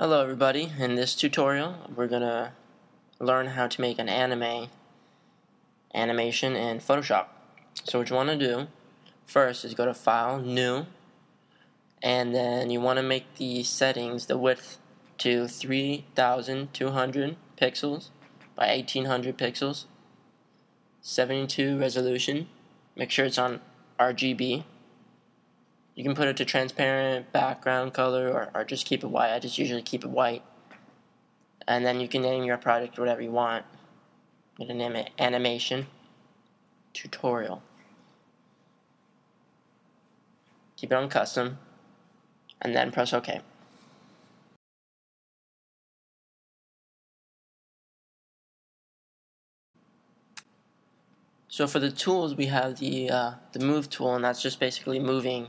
Hello everybody, in this tutorial we're gonna learn how to make an animation in Photoshop. So what you want to do first is go to File, New, and then you want to make the settings, the width to 3200 pixels by 1800 pixels, 72 resolution, make sure it's on RGB. You can put it to transparent, background color, or just keep it white. I just usually keep it white. And then you can name your project whatever you want. I'm going to name it Animation Tutorial. Keep it on Custom, and then press OK. So for the tools, we have the Move tool, and that's just basically moving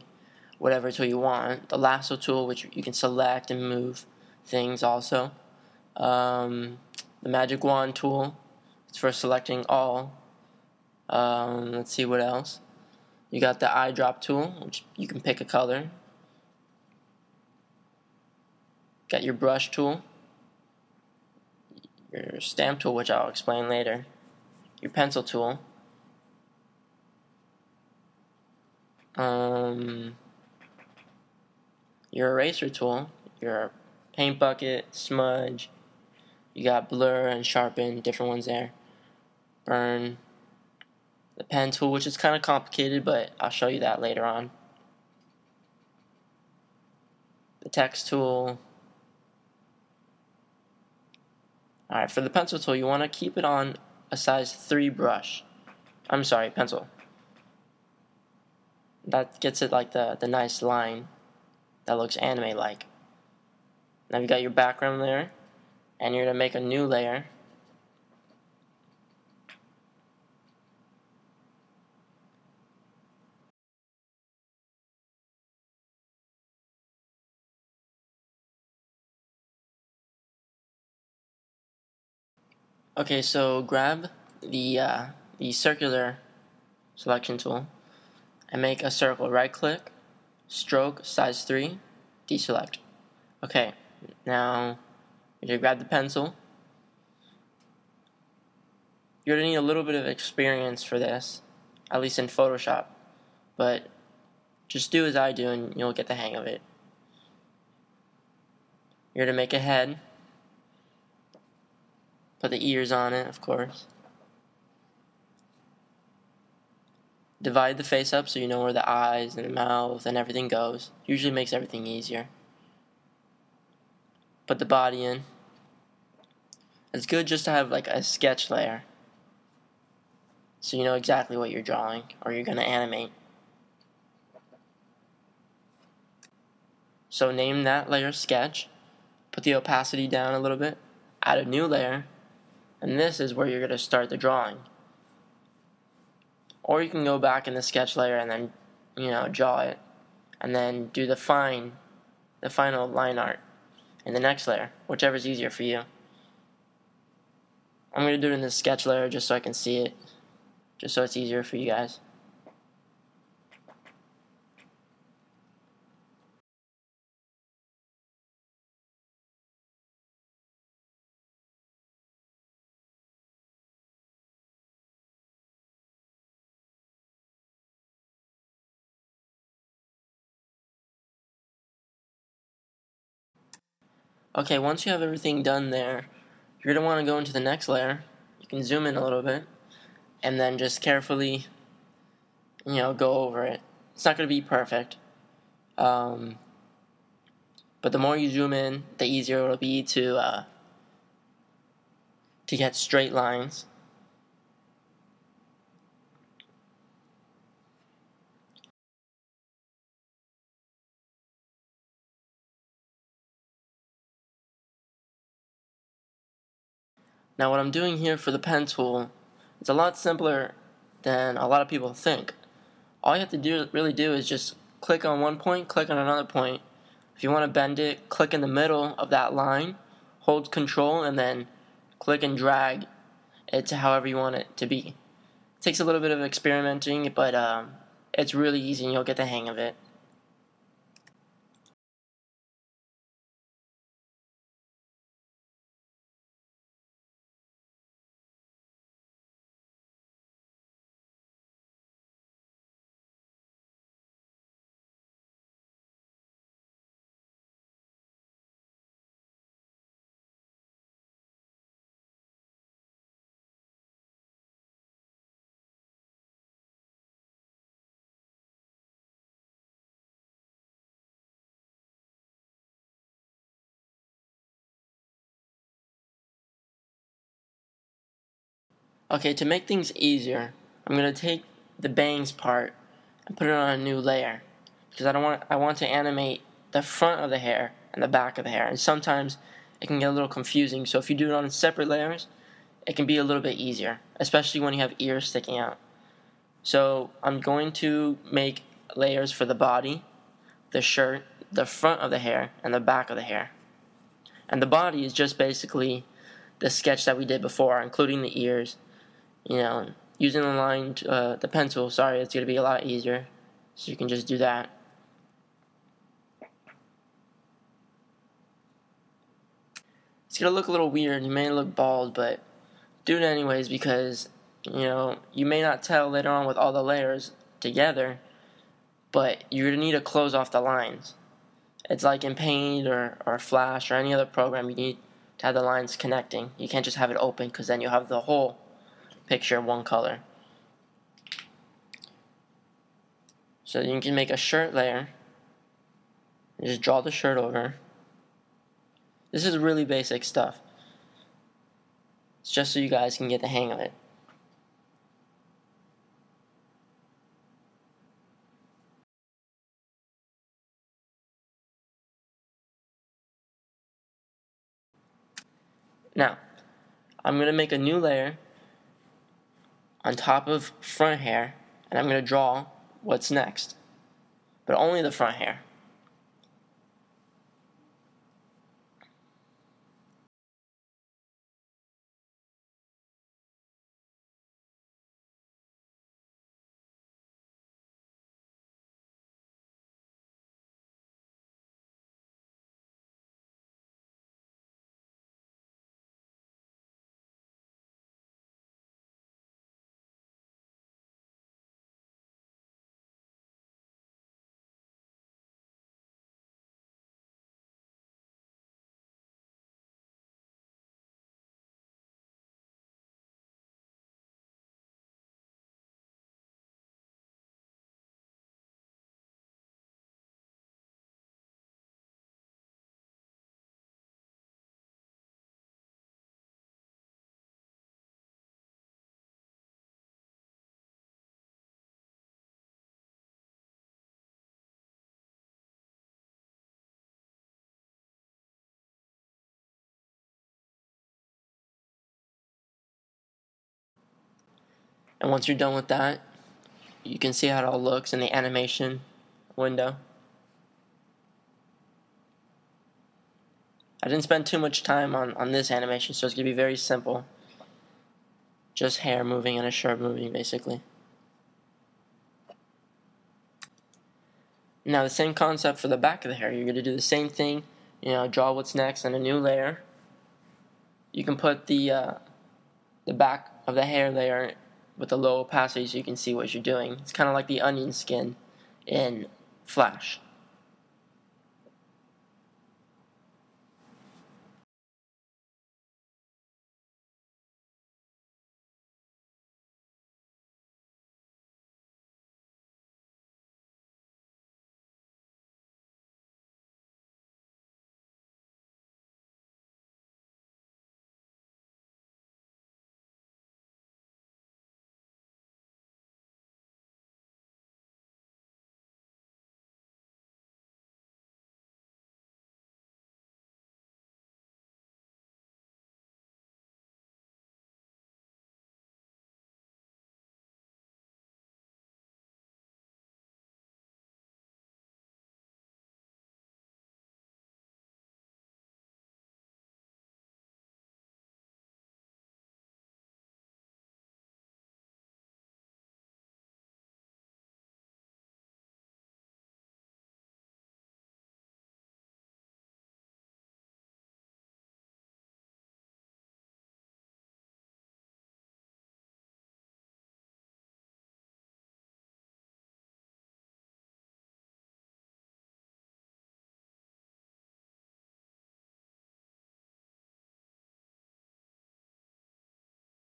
whatever tool you want. The Lasso tool, which you can select and move things also. The Magic Wand tool, it's for selecting all. Let's see what else. You got the Eyedrop tool, which you can pick a color. Got your Brush tool, your Stamp tool, which I'll explain later, your Pencil tool, your Eraser tool, your Paint Bucket, Smudge, you got Blur and Sharpen, different ones there, Burn, the Pen tool, which is kind of complicated, but I'll show you that later on, the Text tool. Alright, for the Pencil tool, you want to keep it on a size 3 brush. I'm sorry, pencil. That gets it like the nice line that looks anime-like. Now you got your background layer, and you're going to make a new layer. Okay, so grab the circular selection tool and make a circle. Right click, stroke, size 3, deselect. Okay, now you grab the pencil. You're going to need a little bit of experience for this, at least in Photoshop, but just do as I do and you'll get the hang of it. You're going to make a head, put the ears on it, of course. Divide the face up so you know where the eyes and the mouth and everything goes. Usually makes everything easier. Put the body in. It's good just to have like a sketch layer, so you know exactly what you're drawing or you're going to animate. So name that layer Sketch, put the opacity down a little bit, add a new layer, and this is where you're going to start the drawing. Or you can go back in the sketch layer and then draw it, and then do the final line art in the next layer, whichever is easier for you. I'm going to do it in the sketch layer just so I can see it, just so it's easier for you guys. Okay, once you have everything done there, you're going to want to go into the next layer. You can zoom in a little bit, and then just carefully, go over it. It's not going to be perfect, but the more you zoom in, the easier it'll be to get straight lines. Now what I'm doing here for the pen tool, it's a lot simpler than a lot of people think. All you have to really do is just click on one point, click on another point. If you want to bend it, click in the middle of that line, hold Control, and then click and drag it to however you want it to be. It takes a little bit of experimenting, but it's really easy and you'll get the hang of it. Okay, to make things easier, I'm going to take the bangs part and put it on a new layer, because I want to animate the front of the hair and the back of the hair, and sometimes it can get a little confusing. So if you do it on separate layers, it can be a little bit easier, especially when you have ears sticking out. So I'm going to make layers for the body, the shirt, the front of the hair, and the back of the hair. And the body is just basically the sketch that we did before, including the ears. Using the pencil, it's going to be a lot easier. So you can just do that. It's going to look a little weird. You may look bald, but do it anyways, because, you may not tell later on with all the layers together, but you're going to need to close off the lines. It's like in Paint or Flash or any other program, you need to have the lines connecting. You can't just have it open, because then you'll have the whole picture one color. So you can make a shirt layer. You just draw the shirt over. This is really basic stuff. It's just so you guys can get the hang of it. Now, I'm going to make a new layer on top of front hair, and I'm going to draw what's next, but only the front hair. And once you're done with that, you can see how it all looks in the animation window. I didn't spend too much time on this animation, so it's going to be very simple. Just hair moving and a shirt moving, basically. Now the same concept for the back of the hair. You're going to do the same thing, draw what's next and a new layer. You can put the back of the hair layer with the low opacity so you can see what you're doing. It's kind of like the onion skin in Flash.